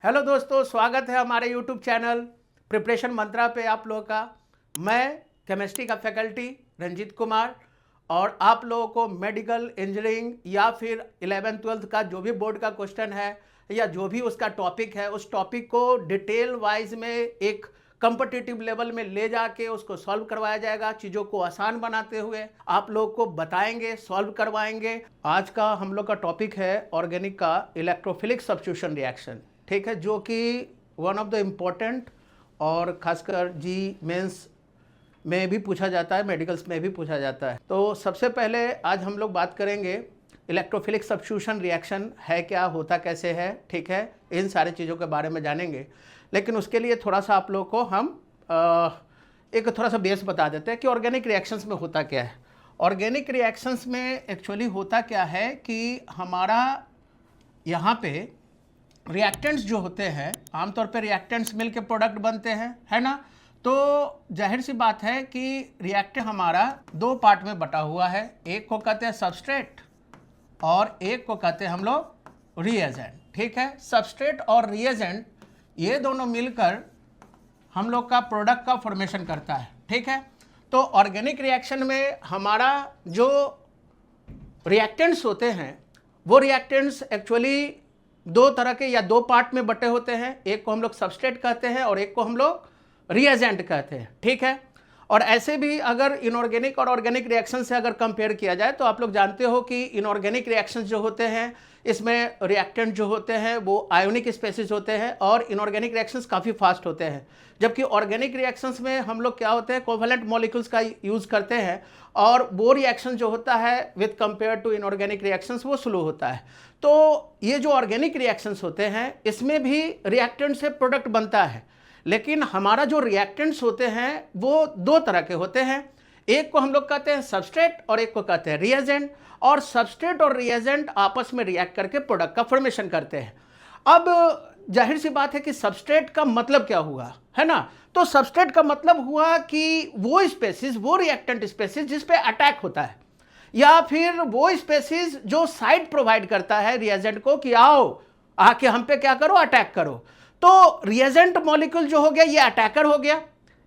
Hello दोस्तों, स्वागत है हमारे यूट्यूब चैनल प्रिपरेशन मंत्रा पे आप लोगों का। मैं केमिस्ट्री का फैकल्टी रंजीत कुमार और आप लोगों को मेडिकल इंजीनियरिंग या फिर 11th-12th का जो भी बोर्ड का क्वेश्चन है या जो भी उसका टॉपिक है उस टॉपिक को डिटेल वाइज में एक कॉम्पिटिटिव लेवल में ले जाके उसको सॉल्व करवाया जाएगा। चीज़ों को आसान बनाते हुए आप लोग को बताएंगे, सॉल्व करवाएंगे। आज का हम लोग का टॉपिक है ऑर्गेनिक का इलेक्ट्रोफिलिक सब्स्टिट्यूशन रिएक्शन, ठीक है, जो कि वन ऑफ द इम्पोर्टेंट और खासकर जी मेंस में भी पूछा जाता है, मेडिकल्स में भी पूछा जाता है। तो सबसे पहले आज हम लोग बात करेंगे इलेक्ट्रोफिलिक सब्स्टिट्यूशन रिएक्शन है क्या, होता कैसे है, ठीक है, इन सारी चीज़ों के बारे में जानेंगे। लेकिन उसके लिए थोड़ा सा आप लोग को हम एक थोड़ा सा बेस बता देते हैं कि ऑर्गेनिक रिएक्शंस में होता क्या है। ऑर्गेनिक रिएक्शंस में एक्चुअली होता क्या है कि हमारा यहाँ पे रिएक्टेंट्स जो होते हैं, आमतौर पे रिएक्टेंट्स मिल के प्रोडक्ट बनते हैं, है ना। तो जाहिर सी बात है कि रिएक्टेंट हमारा दो पार्ट में बटा हुआ है, एक को कहते हैं सबस्ट्रेट और एक को कहते हैं हम लोग रिएजेंट, ठीक है। सबस्ट्रेट और रिएजेंट ये दोनों मिलकर हम लोग का प्रोडक्ट का फॉर्मेशन करता है, ठीक है। तो ऑर्गेनिक रिएक्शन में हमारा जो रिएक्टेंट्स होते हैं वो रिएक्टेंट्स एक्चुअली दो तरह के या दो पार्ट में बटे होते हैं। एक को हम लोग सबस्ट्रेट कहते हैं और एक को हम लोग रिएजेंट कहते हैं, ठीक है। और ऐसे भी अगर इनऑर्गेनिक और ऑर्गेनिक रिएक्शन से अगर कंपेयर किया जाए तो आप लोग जानते हो कि इनऑर्गेनिक रिएक्शंस जो होते हैं इसमें रिएक्टेंट जो होते हैं वो आयोनिक स्पेसिस होते हैं और इनऑर्गेनिक रिएक्शंस काफ़ी फास्ट होते हैं। जबकि ऑर्गेनिक रिएक्शंस में हम लोग क्या होते हैं, कोवैलेंट मॉलिक्यूल्स का यूज़ करते हैं और वो रिएक्शन जो होता है with compare to inorganic reactions वो स्लो होता है। तो ये जो ऑर्गेनिक रिएक्शंस होते हैं इसमें भी रिएक्टेंट से प्रोडक्ट बनता है, लेकिन हमारा जो रिएक्टेंट्स होते हैं वो दो तरह के होते हैं। एक को हम लोग कहते हैं सबस्ट्रेट और एक को कहते हैं रिएजेंट, और सबस्ट्रेट और रिएजेंट आपस में रिएक्ट करके प्रोडक्ट का फॉर्मेशन करते हैं। अब जाहिर सी बात है कि सबस्ट्रेट का मतलब क्या हुआ, है ना। तो सबस्ट्रेट का मतलब हुआ कि वो स्पेसिस, वो रिएक्टेंट स्पेसिस जिस पे अटैक होता है, या फिर वो स्पेसिस जो साइड प्रोवाइड करता है रिएजेंट को कि आओ आके हम पे क्या करो, अटैक करो। तो रिएजेंट मॉलिक्यूल जो हो गया ये अटैकर हो गया,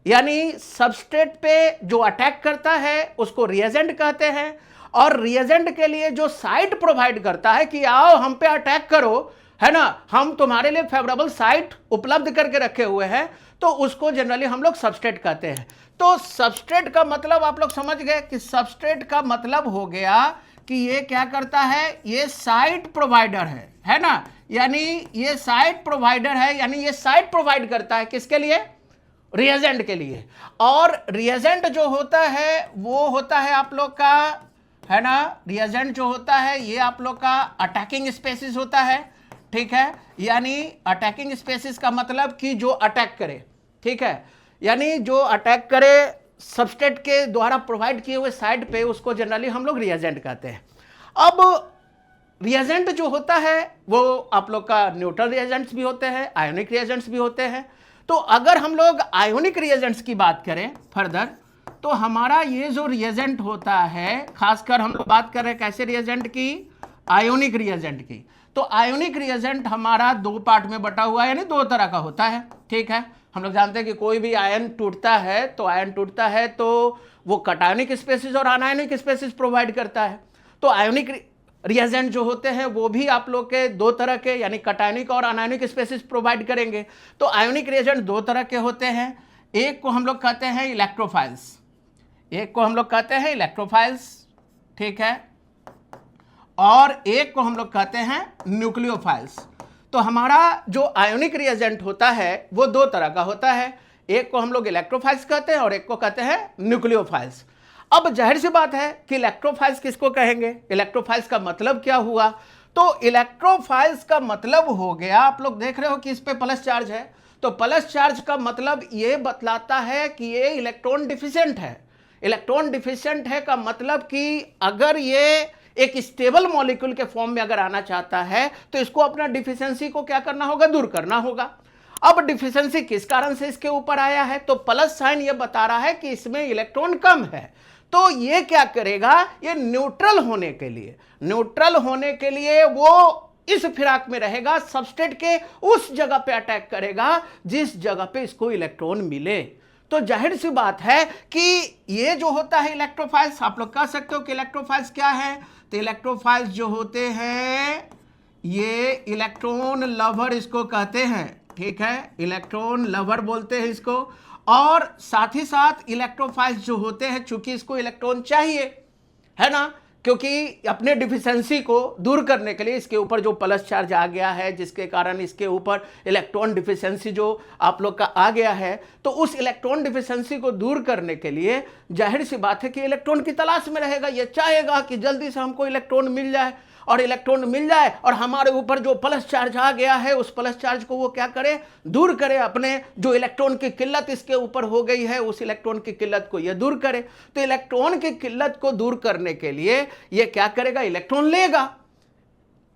यानी सबस्ट्रेट पे जो अटैक करता है उसको रिएजेंट कहते हैं, और रिएजेंट के लिए जो साइट प्रोवाइड करता है कि आओ हम पे अटैक करो, है ना, हम तुम्हारे लिए फेवरेबल साइट उपलब्ध करके रखे हुए हैं, तो उसको जनरली हम लोग सबस्ट्रेट कहते हैं। तो सबस्ट्रेट का मतलब आप लोग समझ गए कि सबस्ट्रेट का मतलब हो गया कि ये क्या करता है, ये साइट प्रोवाइडर है ना, यानी ये साइट प्रोवाइडर है, यानी ये साइट प्रोवाइड करता है किसके लिए, रिएजेंट के लिए। और रिएजेंट जो होता है वो होता है आप लोग का, है ना, रिएजेंट जो होता है ये आप लोग का अटैकिंग स्पेसिस होता है, ठीक है। यानी अटैकिंग स्पेसिस का मतलब कि जो अटैक करे, ठीक है, यानी जो अटैक करे सबस्ट्रेट के द्वारा प्रोवाइड किए हुए साइड पे, उसको जनरली हम लोग रिएजेंट कहते हैं। अब रिएजेंट जो होता है वो आप लोग का न्यूट्रल रिएजेंट्स भी होते हैं, आयोनिक रिएजेंट्स भी होते हैं। तो अगर हम लोग आयोनिक रिएजेंट्स की बात करें फर्दर, तो हमारा ये जो रिएजेंट होता है, खासकर हम लोग बात कर रहे हैं कैसे रिएजेंट की, आयोनिक रिएजेंट की। तो आयोनिक रिएजेंट हमारा दो पार्ट में बटा हुआ है, यानी दो तरह का होता है, ठीक है। हम लोग जानते हैं कि कोई भी आयन टूटता है तो वो कटायनिक स्पेसिस और अनायनिक स्पेसिस प्रोवाइड करता है। तो आयोनिक रिएजेंट जो होते हैं वो भी आप लोग के दो तरह के, यानी कटायनिक और अनायनिक स्पेसिस प्रोवाइड करेंगे। तो आयोनिक रिएजेंट दो तरह के होते हैं, एक को हम लोग कहते हैं इलेक्ट्रोफाइल्स, ठीक है, और एक को हम लोग कहते हैं न्यूक्लियोफाइल्स। तो हमारा जो आयोनिक रिएजेंट होता है वो दो तरह का होता है, एक को हम लोग इलेक्ट्रोफाइल्स कहते हैं और एक को कहते हैं न्यूक्लियोफाइल्स। अब जाहिर सी बात है कि इलेक्ट्रोफाइल्स किसको कहेंगे, इलेक्ट्रोफाइल्स का मतलब क्या हुआ, तो इलेक्ट्रोफाइल्स का मतलब हो गया, आप लोग देख रहे हो कि इस पे प्लस चार्ज है, तो प्लस चार्ज का मतलब ये बतलाता है कि ये इलेक्ट्रॉन डिफिशिएंट है। इलेक्ट्रॉन डिफिशिएंट है का मतलब कि अगर ये एक स्टेबल मॉलिक्यूल के फॉर्म में अगर आना चाहता है तो इसको अपना डिफिशियंसी को क्या करना होगा, दूर करना होगा। अब डिफिशियंसी किस कारण से इसके ऊपर आया है, तो प्लस साइन ये बता रहा है कि इसमें इलेक्ट्रॉन कम है। तो ये क्या करेगा, ये न्यूट्रल होने के लिए वो इस फिराक में रहेगा, सबस्ट्रेट के उस जगह पे अटैक करेगा जिस जगह पे इसको इलेक्ट्रॉन मिले। तो जाहिर सी बात है कि ये जो होता है इलेक्ट्रोफाइल्स, आप लोग कह सकते हो कि इलेक्ट्रोफाइल्स क्या है, तो इलेक्ट्रोफाइल्स जो होते हैं ये इलेक्ट्रॉन लवर इसको कहते हैं, ठीक है, इलेक्ट्रॉन लवर बोलते हैं इसको। और साथ ही साथ इलेक्ट्रोफाइल्स जो होते हैं, चूंकि इसको इलेक्ट्रॉन चाहिए, है ना, क्योंकि अपने डिफिशिएंसी को दूर करने के लिए इसके ऊपर जो प्लस चार्ज आ गया है, जिसके कारण इसके ऊपर इलेक्ट्रॉन डिफिशिएंसी जो आप लोग का आ गया है, तो उस इलेक्ट्रॉन डिफिशिएंसी को दूर करने के लिए जाहिर सी बात है कि इलेक्ट्रॉन की तलाश में रहेगा। यह चाहेगा कि जल्दी से हमको इलेक्ट्रॉन मिल जाए, और इलेक्ट्रॉन मिल जाए और हमारे ऊपर जो प्लस चार्ज आ गया है उस प्लस चार्ज को वो क्या करे, दूर करे, अपने जो इलेक्ट्रॉन की किल्लत इसके ऊपर हो गई है उस इलेक्ट्रॉन की किल्लत को ये दूर करे। तो इलेक्ट्रॉन की किल्लत को दूर करने के लिए ये क्या करेगा, इलेक्ट्रॉन लेगा।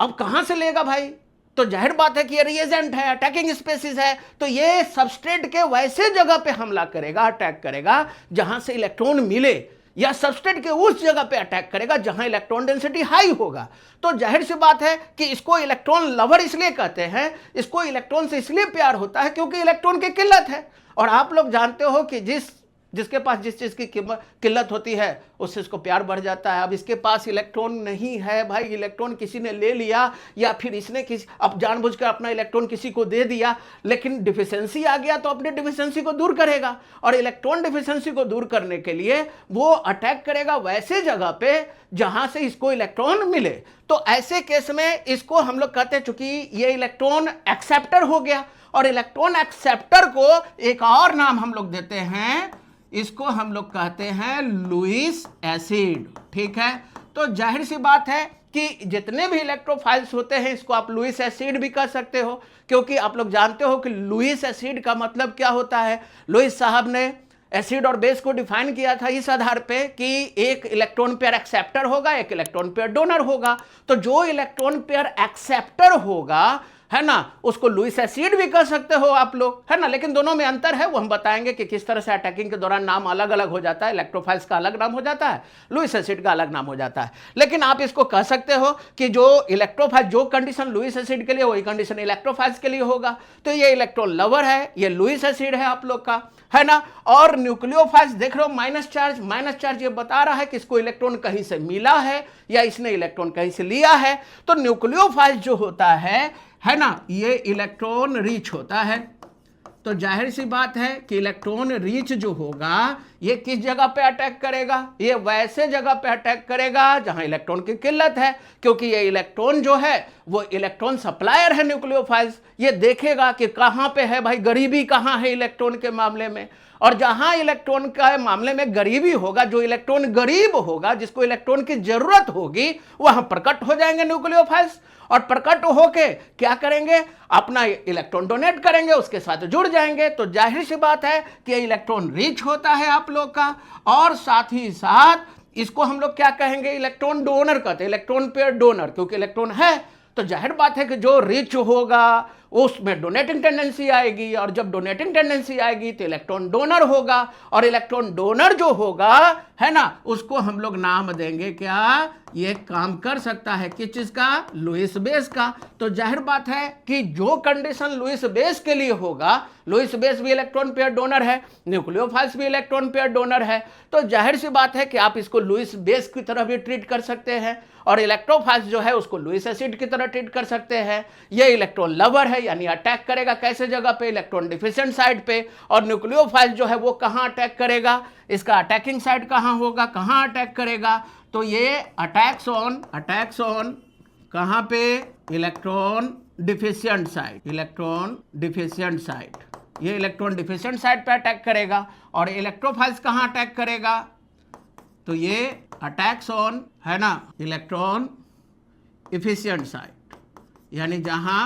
अब कहां से लेगा भाई, तो जाहिर बात है कि ये रिएजेंट है, अटैकिंग स्पेसीज है, तो ये सबस्ट्रेट के वैसे जगह पे हमला करेगा, अटैक करेगा जहां से इलेक्ट्रॉन मिले, या सबस्ट्रेट के उस जगह पे अटैक करेगा जहां इलेक्ट्रॉन डेंसिटी हाई होगा। तो जाहिर सी बात है कि इसको इलेक्ट्रॉन लवर इसलिए कहते हैं, इसको इलेक्ट्रॉन से इसलिए प्यार होता है क्योंकि इलेक्ट्रॉन की किल्लत है। और आप लोग जानते हो कि जिसके पास जिस चीज की किल्लत होती है उससे इसको प्यार बढ़ जाता है। अब इसके पास इलेक्ट्रॉन नहीं है भाई, इलेक्ट्रॉन किसी ने ले लिया, या फिर इसने अब जानबूझकर अपना इलेक्ट्रॉन किसी को दे दिया, लेकिन डिफिशिएंसी आ गया तो अपने डिफिशिएंसी को दूर करेगा। और इलेक्ट्रॉन डिफिशिएंसी को दूर करने के लिए वो अटैक करेगा वैसे जगह पे जहां से इसको इलेक्ट्रॉन मिले। तो ऐसे केस में इसको हम लोग कहते हैं, चूंकि ये इलेक्ट्रॉन एक्सेप्टर हो गया, और इलेक्ट्रॉन एक्सेप्टर को एक और नाम हम लोग देते हैं, इसको हम लोग कहते हैं लुईस एसिड, ठीक है। तो जाहिर सी बात है कि जितने भी इलेक्ट्रोफाइल्स होते हैं इसको आप लुईस एसिड भी कह सकते हो, क्योंकि आप लोग जानते हो कि लुईस एसिड का मतलब क्या होता है। लुईस साहब ने एसिड और बेस को डिफाइन किया था इस आधार पे कि एक इलेक्ट्रॉन पेयर एक्सेप्टर होगा, एक इलेक्ट्रॉन पेयर डोनर होगा। तो जो इलेक्ट्रॉन पेयर एक्सेप्टर होगा, है ना, उसको लुईस एसिड भी कह सकते हो आप लोग, है ना। लेकिन दोनों में अंतर है, वो हम बताएंगे कि किस तरह से अटैकिंग के दौरान नाम अलग अलग हो जाता है। इलेक्ट्रोफाइल्स का अलग नाम हो जाता है, लुईस एसिड का अलग नाम हो जाता है। लेकिन आप इसको कह सकते हो कि जो इलेक्ट्रोफाइल, जो कंडीशन लुईस एसिड के लिए वही कंडीशन इलेक्ट्रोफाइल्स के लिए होगा। तो ये इलेक्ट्रॉन लवर है, ये लुईस एसिड है आप लोग का, है ना। और न्यूक्लियोफाइल्स देख रहे हो, माइनस चार्ज ये बता रहा है कि इसको इलेक्ट्रॉन कहीं से मिला है या इसने इलेक्ट्रॉन कहीं से लिया है। तो न्यूक्लियोफाइल्स जो होता है ना, ये इलेक्ट्रॉन रीच होता है। तो जाहिर सी बात है कि इलेक्ट्रॉन रीच जो होगा ये किस जगह पे अटैक करेगा, ये वैसे जगह पे अटैक करेगा जहां इलेक्ट्रॉन की किल्लत है, क्योंकि ये इलेक्ट्रॉन जो है वो इलेक्ट्रॉन सप्लायर है न्यूक्लियोफाइल्स। ये देखेगा कि कहां पे है भाई, गरीबी कहां है इलेक्ट्रॉन के मामले में, और जहां इलेक्ट्रॉन का मामले में गरीबी होगा, जो इलेक्ट्रॉन गरीब होगा, जिसको इलेक्ट्रॉन की जरूरत होगी, वहां प्रकट हो जाएंगे न्यूक्लियोफाइल्स। और प्रकट होके क्या करेंगे, अपना इलेक्ट्रॉन डोनेट करेंगे, उसके साथ जुड़ जाएंगे। तो जाहिर सी बात है कि इलेक्ट्रॉन रिच होता है आप लोग का। और साथ ही साथ इसको हम लोग क्या कहेंगे, इलेक्ट्रॉन डोनर कहते हैं, इलेक्ट्रॉन पेयर डोनर, क्योंकि इलेक्ट्रॉन है। तो जाहिर बात है कि जो रिच होगा उसमें डोनेटिंग टेंडेंसी आएगी, और जब डोनेटिंग टेंडेंसी आएगी तो इलेक्ट्रॉन डोनर होगा, और इलेक्ट्रॉन डोनर जो होगा, है ना, उसको हम लोग नाम देंगे क्या, ये काम कर सकता है किस चीज का, लुईस बेस का। तो जाहिर बात है कि जो कंडीशन लुईस बेस के लिए होगा, लुईस बेस भी इलेक्ट्रॉन पेयर डोनर है, न्यूक्लियोफाइल्स भी इलेक्ट्रॉन पेयर डोनर है। तो जाहिर सी बात है कि आप इसको लुईस बेस की तरह भी ट्रीट कर सकते हैं, और इलेक्ट्रोफाइल्स जो है उसको लुईस एसिड की तरह ट्रीट कर सकते हैं। ये इलेक्ट्रॉन लवर है, यानी अटैक करेगा कैसे जगह पे, इलेक्ट्रॉन डिफिशिएंट साइड पे। और न्यूक्लियोफाइल जो है वो कहां अटैक करेगा, इसका अटैकिंग साइड कहां होगा, कहां अटैक करेगा, तो ये अटैक्स ऑन कहां पे, electron deficient side, electron deficient side, ये इलेक्ट्रॉन डिफिशिएंट साइड पे अटैक करेगा। और इलेक्ट्रोफाइल्स कहां अटैक करेगा, तो ये अटैक्स ऑन, है ना, इलेक्ट्रॉन इफिशिएंट साइड, यानी जहां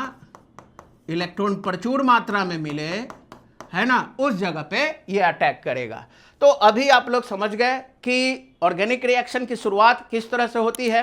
इलेक्ट्रॉन प्रचुर मात्रा में मिले, है ना, उस जगह पे ये अटैक करेगा। तो अभी आप लोग समझ गए कि ऑर्गेनिक रिएक्शन की शुरुआत किस तरह से होती है।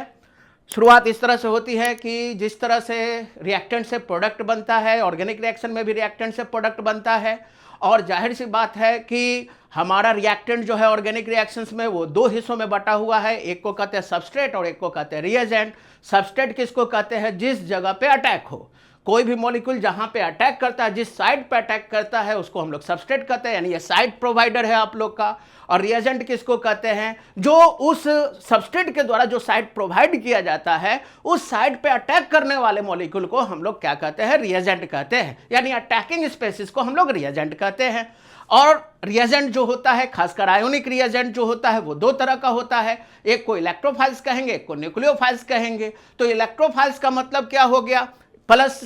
शुरुआत इस तरह से होती है कि जिस तरह से रिएक्टेंट से प्रोडक्ट बनता है, ऑर्गेनिक रिएक्शन में भी रिएक्टेंट से प्रोडक्ट बनता है, और जाहिर सी बात है कि हमारा रिएक्टेंट जो है ऑर्गेनिक रिएक्शंस में वो दो हिस्सों में बटा हुआ है, एक को कहते हैं सबस्ट्रेट और एक को कहते हैं रिएजेंट। सबस्ट्रेट किसको कहते हैं? जिस जगह पे अटैक हो, कोई भी मॉलिक्यूल जहां पे अटैक करता है, जिस साइड पे अटैक करता है उसको हम लोग सबस्ट्रेट कहते हैं, यानी ये साइड प्रोवाइडर है आप लोग का। और रिएजेंट किसको कहते हैं? जो उस सबस्ट्रेट के द्वारा जो साइड प्रोवाइड किया जाता है, उस साइड पे अटैक करने वाले मॉलिक्यूल को हम लोग क्या कहते हैं? रिएजेंट कहते हैं, यानी अटैकिंग स्पेसिस को हम लोग रिएजेंट कहते हैं। और रिएजेंट जो होता है, खासकर आयोनिक रिएजेंट जो होता है, वो दो तरह का होता है, एक को इलेक्ट्रोफाइल्स कहेंगे, एक को न्यूक्लियोफाइल्स कहेंगे। तो इलेक्ट्रोफाइल्स का मतलब क्या हो गया? प्लस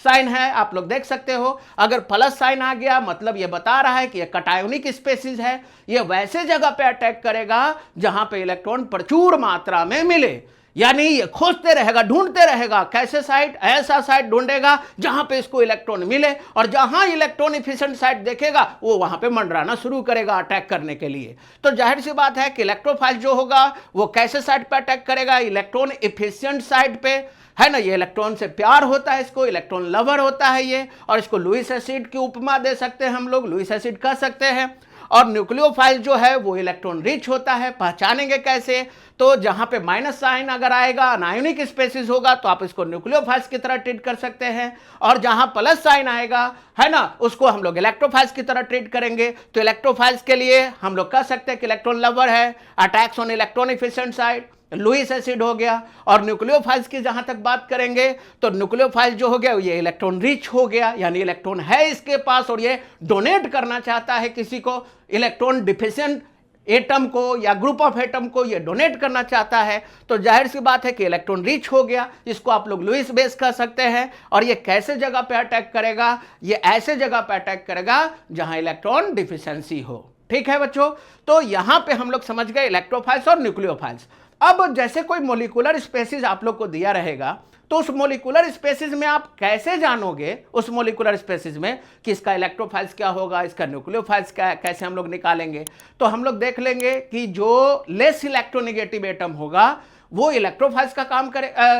साइन है, आप लोग देख सकते हो, अगर प्लस साइन आ गया मतलब ये बता रहा है कि ये कटायोनिक स्पेसिस है, ये वैसे जगह पे अटैक करेगा जहां पे इलेक्ट्रॉन प्रचुर मात्रा में मिले, यानी ये खोजते रहेगा, ढूंढते रहेगा, कैसे साइट? ऐसा साइट ढूंढेगा जहां पे इसको इलेक्ट्रॉन मिले, और जहां इलेक्ट्रॉन इफिशिएंट साइट देखेगा वो वहां पे मंडराना शुरू करेगा अटैक करने के लिए। तो जाहिर सी बात है कि इलेक्ट्रोफाइल जो होगा वो कैसे साइट पे अटैक करेगा? इलेक्ट्रॉन इफिशिएंट साइट पे, है ना। ये इलेक्ट्रॉन से प्यार होता है, इसको इलेक्ट्रॉन लवर होता है ये, और इसको लुईस एसिड की उपमा दे सकते हैं हम लोग, लुईस एसिड कह सकते हैं। और न्यूक्लियोफाइल जो है वो इलेक्ट्रॉन रिच होता है। पहचानेंगे कैसे? तो जहां पे माइनस साइन अगर आएगा, अनायोनिक स्पेसिस होगा, तो आप इसको न्यूक्लियोफाइल्स की तरह ट्रीट कर सकते हैं, और जहां प्लस साइन आएगा, है ना, उसको हम लोग इलेक्ट्रोफाइल्स की तरह ट्रीट करेंगे। तो इलेक्ट्रोफाइल्स के लिए हम लोग कह सकते हैं कि इलेक्ट्रॉन लवर है, attacks on electron efficient site, Lewis acid हो गया। और न्यूक्लियोफाइल्स की जहां तक बात करेंगे तो न्यूक्लियोफाइल जो हो गया ये इलेक्ट्रॉन रिच हो गया, यानी इलेक्ट्रॉन है इसके पास और ये डोनेट करना चाहता है किसी को, इलेक्ट्रॉन डिफिशिएंट एटम को या ग्रुप ऑफ एटम को ये डोनेट करना चाहता है। तो जाहिर सी बात है कि इलेक्ट्रॉन रिच हो गया, इसको आप लोग लुईस बेस कह सकते हैं। और ये कैसे जगह पे अटैक करेगा? ये ऐसे जगह पे अटैक करेगा जहां इलेक्ट्रॉन डिफिशिएंसी हो। ठीक है बच्चों, तो यहां पे हम लोग समझ गए इलेक्ट्रोफाइल्स और न्यूक्लियोफाइल्स। अब जैसे कोई मोलिकुलर स्पेसिस आप लोग को दिया रहेगा, तो उस मोलिकुलर स्पेसिस में आप कैसे जानोगे उस मोलिकुलर स्पेसिस में कि इसका इलेक्ट्रोफाइल्स क्या होगा, इसका न्यूक्लियोफाइल्स क्या, कैसे हम लोग निकालेंगे? तो हम लोग देख लेंगे कि जो लेस इलेक्ट्रोनेगेटिव एटम होगा वो इलेक्ट्रोफाइल्स का काम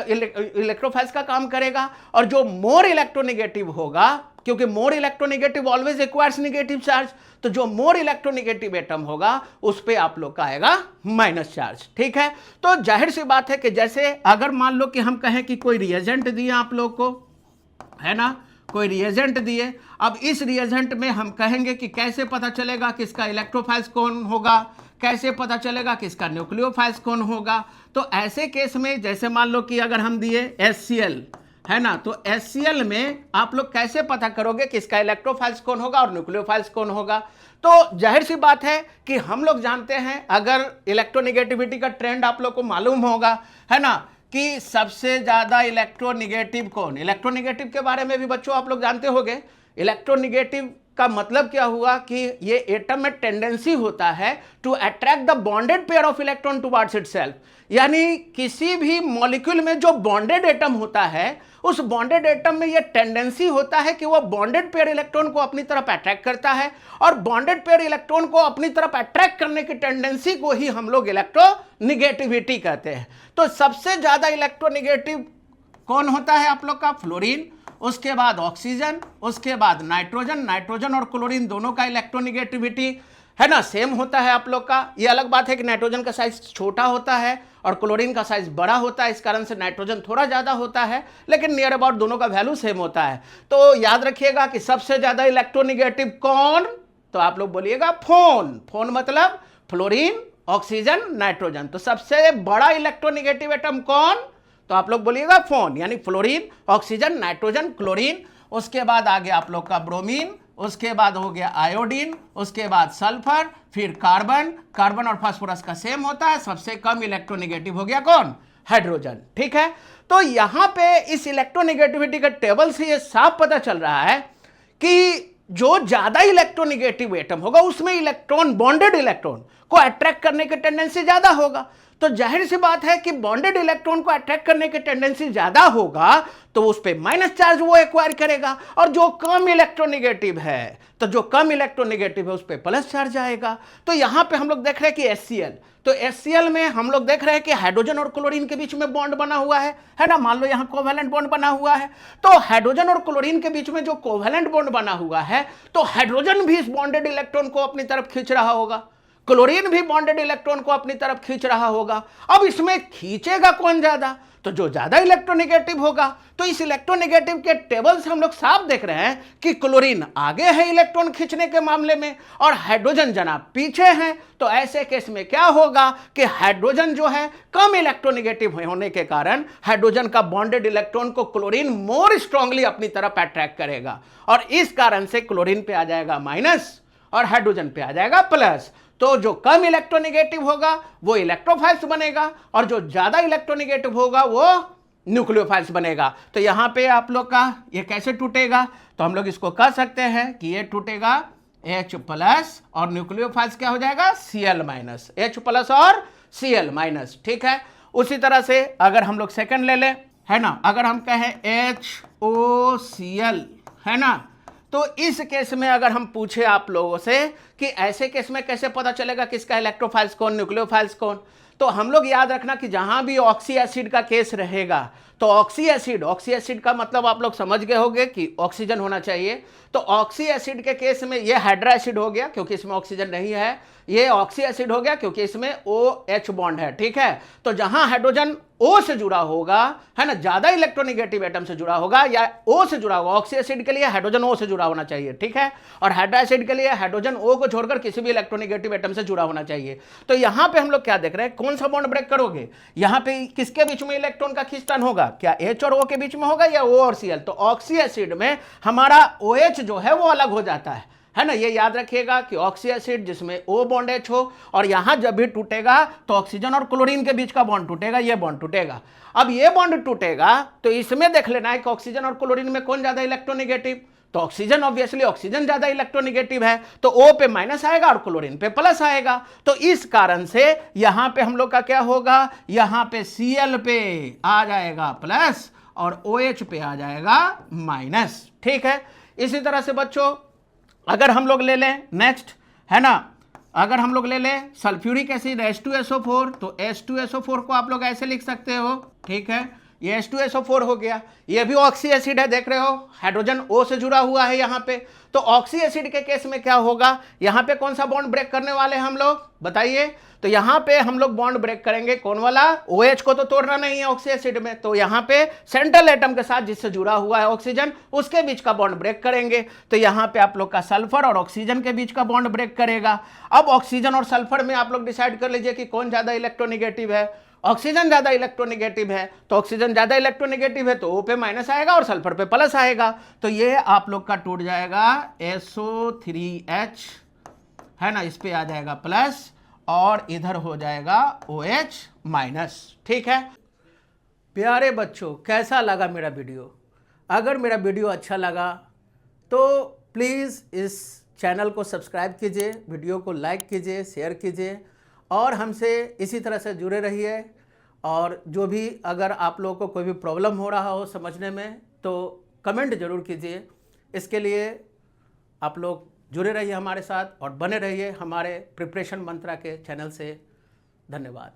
इलेक्ट्रोफाइल्स का काम करेगा, और जो मोर इलेक्ट्रोनेगेटिव होगा, क्योंकि more electronegative always requires negative charge, तो जो मोर इलेक्ट्रोनेगेटिव एटम होगा उस पे आप लोग का आएगा माइनस चार्ज। ठीक है, तो जाहिर सी बात है कि जैसे अगर मान लो कि हम कहें कि कोई रिएजेंट दिए आप लोग को, है ना, कोई रिएजेंट दिए, अब इस रिएजेंट में हम कहेंगे कि कैसे पता चलेगा कि इसका इलेक्ट्रोफाइल्स कौन होगा, कैसे पता चलेगा कि इसका न्यूक्लियोफाइल्स कौन होगा? तो ऐसे केस में जैसे मान लो कि अगर हम दिए HCl, है ना, तो HCl में आप लोग कैसे पता करोगे कि इसका इलेक्ट्रोफाइल्स कौन होगा और न्यूक्लियोफाइल्स कौन होगा? तो जाहिर सी बात है कि हम लोग जानते हैं, अगर इलेक्ट्रोनेगेटिविटी का ट्रेंड आप लोग को मालूम होगा, है ना, कि सबसे ज्यादा इलेक्ट्रोनेगेटिव कौन? इलेक्ट्रोनेगेटिव के बारे में भी बच्चों आप लोग जानते होंगे। इलेक्ट्रोनेगेटिव का मतलब क्या हुआ कि ये एटम में टेंडेंसी होता है to attract the bonded pair of electron towards itself, यानी किसी भी मॉलिक्यूल में जो बॉन्डेड एटम होता है उस बॉन्डेड एटम में ये टेंडेंसी होता है कि वह बॉन्डेड पेयर इलेक्ट्रॉन को अपनी तरफ अट्रैक्ट करता है, और बॉन्डेड पेयर इलेक्ट्रॉन को अपनी तरफ अट्रैक्ट करने की टेंडेंसी को ही हम लोग इलेक्ट्रोनेगेटिविटी कहते हैं। तो सबसे ज्यादा इलेक्ट्रोनेगेटिव कौन होता है आप लोग का? फ्लोरीन, उसके बाद ऑक्सीजन, उसके बाद नाइट्रोजन। नाइट्रोजन और क्लोरीन दोनों का इलेक्ट्रोनेगेटिविटी, है ना, सेम होता है आप लोग का। ये अलग बात है कि नाइट्रोजन का साइज छोटा होता है और क्लोरीन का साइज बड़ा होता है, इस कारण से नाइट्रोजन थोड़ा ज्यादा होता है, लेकिन नियर अबाउट दोनों का वैल्यू सेम होता है। तो याद रखिएगा कि सबसे ज्यादा इलेक्ट्रोनेगेटिव कौन? तो आप लोग बोलिएगा फोन। फोन मतलब फ्लोरीन, ऑक्सीजन, नाइट्रोजन। तो सबसे बड़ा इलेक्ट्रोनेगेटिव एटम कौन? तो आप लोग बोलिएगा फोन, यानी फ्लोरीन, ऑक्सीजन, नाइट्रोजन, क्लोरीन। उसके बाद आ गया आप लोग का ब्रोमीन, उसके बाद हो गया आयोडीन, उसके बाद सल्फर, फिर कार्बन। कार्बन और फास्फोरस का सेम होता है। सबसे कम इलेक्ट्रोनेगेटिव हो गया कौन? हाइड्रोजन। ठीक है, तो यहां पे इस इलेक्ट्रोनेगेटिविटी के टेबल से ये साफ पता चल रहा है कि जो ज्यादा इलेक्ट्रोनेगेटिव एटम होगा उसमें इलेक्ट्रॉन, बॉन्डेड इलेक्ट्रॉन को अट्रैक्ट करने की टेंडेंसी ज्यादा होगा। तो जाहिर सी बात है कि बॉन्डेड इलेक्ट्रॉन को अट्रैक्ट करने की टेंडेंसी ज्यादा होगा तो उस पे माइनस चार्ज वो एक्वायर करेगा, और जो कम इलेक्ट्रोनेगेटिव है तो जो कम इलेक्ट्रोनेगेटिव है उस पर प्लस चार्ज आएगा। तो यहां पे हम लोग देख रहे हैं कि HCl, तो HCl में हम लोग देख रहे हैं कि हाइड्रोजन और क्लोरीन के बीच में बॉन्ड बना हुआ है ना। मान लो यहां कोवेलेंट बॉन्ड बना हुआ है, तो हाइड्रोजन और क्लोरीन के बीच में जो कोवेलेंट बॉन्ड बना हुआ है, तो हाइड्रोजन भी इस बॉन्डेड इलेक्ट्रॉन को अपनी तरफ खींच रहा होगा, क्लोरीन भी बॉन्डेड इलेक्ट्रॉन को अपनी तरफ खींच रहा होगा। अब इसमें खींचेगा कौन ज्यादा, तो जो ज्यादा इलेक्ट्रोनेगेटिव होगा। तो इस इलेक्ट्रोनेगेटिव के टेबल से हम लोग साफ देख रहे हैं कि क्लोरीन आगे है इलेक्ट्रॉन खींचने के मामले में और हाइड्रोजन जनाब पीछे है। तो ऐसे केस में क्या होगा कि हाइड्रोजन जो है कम इलेक्ट्रोनेगेटिव होने के कारण हाइड्रोजन का बॉन्डेड इलेक्ट्रॉन को क्लोरीन मोर स्ट्रांगली अपनी तरफ अट्रैक्ट करेगा और इस कारण से क्लोरीन पे आ जाएगा माइनस और हाइड्रोजन पे आ जाएगा प्लस। तो जो कम इलेक्ट्रोनेगेटिव होगा वो इलेक्ट्रोफाइल्स बनेगा और जो ज्यादा इलेक्ट्रोनेगेटिव होगा वो न्यूक्लियोफाइल्स बनेगा। तो यहां पे आप लोग का ये कैसे टूटेगा, तो हम लोग इसको कह सकते हैं कि ये टूटेगा H प्लस और न्यूक्लियोफाइल्स क्या हो जाएगा Cl माइनस, H प्लस और Cl माइनस। ठीक है, उसी तरह से अगर हम लोग सेकंड ले ले, है ना, अगर हम कहें HOCl, है ना, तो इस केस में अगर हम पूछे आप लोगों से कि ऐसे केस में कैसे पता चलेगा किसका इलेक्ट्रोफाइल्स कौन न्यूक्लियोफाइल्स कौन, तो हम लोग याद रखना कि जहां भी ऑक्सी एसिड का केस रहेगा तो ऑक्सी एसिड का मतलब आप लोग समझ गए होंगे कि ऑक्सीजन होना चाहिए। तो ऑक्सी एसिड के केस में ये हाइड्रा एसिड हो गया क्योंकि इसमें ऑक्सीजन नहीं है, ये ऑक्सी एसिड हो गया क्योंकि इसमें OH बॉन्ड है। ठीक है, तो जहां हाइड्रोजन O से जुड़ा होगा, है ना, ज्यादा इलेक्ट्रोनेगेटिव एटम से जुड़ा होगा या O से जुड़ा होगा, ऑक्सी एसिड के लिए हाइड्रोजन O से जुड़ा होना चाहिए। ठीक है, और हाइड्रा एसिड के लिए हाइड्रोजन O को छोड़कर किसी भी इलेक्ट्रोनेगेटिव एटम से जुड़ा होना चाहिए। तो यहां पे हम लोग क्या देख रहे हैं, कौन सा बॉन्ड ब्रेक करोगे, यहां पे किसके बीच में इलेक्ट्रॉन का खींचतान होगा, क्या H और O के बीच में होगा या O और Cl। तो ऑक्सी एसिड में हमारा OH जो है वो अलग हो जाता है ना। ये याद रखिएगा कि ऑक्सी एसिड जिसमें O बॉन्ड H हो और यहां जब भी टूटेगा तो ऑक्सीजन और क्लोरीन के बीच का बॉन्ड टूटेगा, ये बॉन्ड टूटेगा। अब ये बॉन्ड टूटेगा तो इसमें देख लेना है कि ऑक्सीजन और क्लोरीन में कौन ज्यादा इलेक्ट्रोनेगेटिव, तो ऑक्सीजन, ऑब्वियसली ऑक्सीजन ज्यादा इलेक्ट्रोनेगेटिव है, तो O पे माइनस आएगा और क्लोरीन पे प्लस आएगा। तो इस कारण से यहां पे हम लोग का क्या होगा, यहां पे Cl पे आ जाएगा प्लस और OH पे आ जाएगा माइनस। ठीक है, इसी तरह से बच्चों अगर हम लोग ले लें नेक्स्ट, है ना, अगर हम लोग ले लें सल्फ्यूरिक एसिड H2SO4, तो H2SO4 को आप लोग ऐसे लिख सकते हो। ठीक है, ये H2SO4 हो गया, ये भी ऑक्सी एसिड है, देख रहे हो हाइड्रोजन O से जुड़ा हुआ है यहाँ पे। तो ऑक्सी एसिड के केस में क्या होगा, यहाँ पे कौन सा बॉन्ड ब्रेक करने वाले हैं हम लोग बताइए, तो यहाँ पे हम लोग बॉन्ड ब्रेक करेंगे कौन वाला, OH को तो तोड़ना नहीं है ऑक्सी एसिड में, तो यहाँ पे सेंट्रल एटम के साथ जिससे जुड़ा हुआ है ऑक्सीजन उसके बीच का बॉन्ड ब्रेक करेंगे। तो यहाँ पे आप लोग का सल्फर और ऑक्सीजन के बीच का बॉन्ड ब्रेक करेगा। अब ऑक्सीजन और सल्फर में आप लोग डिसाइड कर लीजिए कि कौन ज्यादा इलेक्ट्रोनेगेटिव है, ऑक्सीजन ज्यादा इलेक्ट्रोनेगेटिव है, तो ऑक्सीजन ज्यादा इलेक्ट्रोनेगेटिव है तो O पे माइनस आएगा और सल्फर पे प्लस आएगा। तो ये आप लोग का टूट जाएगा SO3H, है ना, इस पे आ जाएगा प्लस और इधर हो जाएगा OH माइनस। ठीक है प्यारे बच्चों, कैसा लगा मेरा वीडियो, अगर मेरा वीडियो अच्छा लगा तो प्लीज़ इस चैनल को सब्सक्राइब कीजिए, वीडियो को लाइक कीजिए, शेयर कीजिए और हमसे इसी तरह से जुड़े रहिए। और जो भी अगर आप लोगों को कोई भी प्रॉब्लम हो रहा हो समझने में तो कमेंट ज़रूर कीजिए। इसके लिए आप लोग जुड़े रहिए हमारे साथ और बने रहिए हमारे प्रिपरेशन मंत्रा के चैनल से। धन्यवाद।